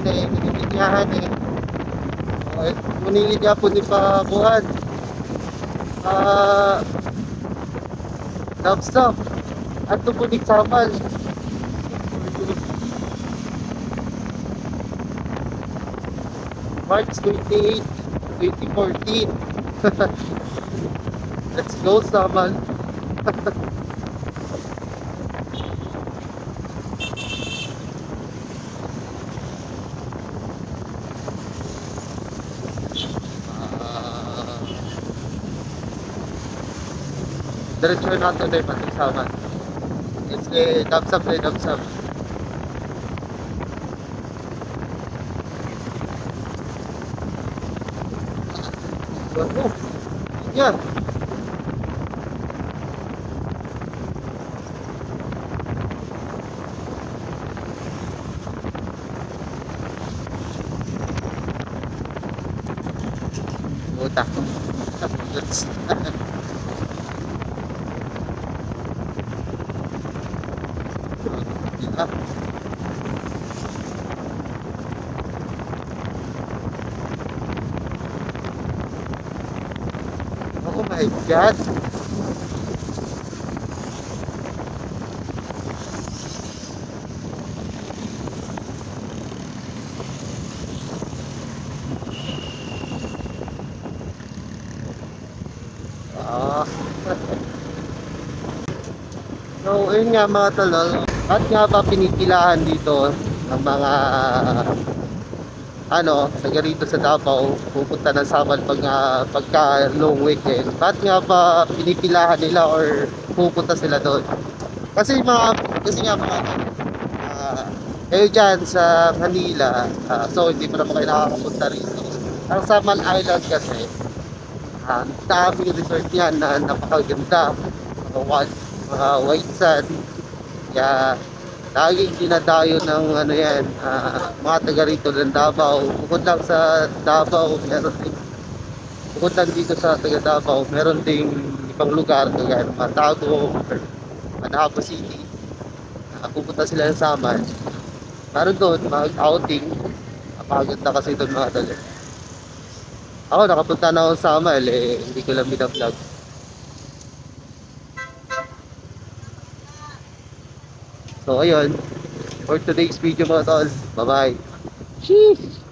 eh, nililinyahan eh. Ngunili niya po ni Pabuhan. Nabstop. At tupunik samal. March 28, 2014. Let's go, Samal. Diretso natin na yung pati Samal. It's the Damsam na Damsam. Oh, yan. Puta. That's diba? Oh my God. Ah. So, ayun nga mga tolol. At nga ba pinipilahan dito ng mga taga rito sa Davao pupunta ng Samal pagka long weekend? Bakit nga ba pinipilahan nila or pupunta sila doon? Kasi nga mga kayo dyan sa Manila, so hindi pa naman kayo nakakapunta rito. Ang Samal Island kasi, daming resort yan na napakaganda. Mga white sand. Kaya laging dinadayo ng mga taga rito ng Davao. Bukod lang sa Davao, bukod lang dito sa taga Davao, meron ding ibang lugar kagaya ng Matago or Manabo City. Pupunta sila ng Samal. Para doon, mag-outing. Napakaganda kasi doon mga tol. Ako, nakapunta na ako sa Samal, hindi ko lang binablog. So, ayun. For today's video mga tol. Bye-bye. Sheesh!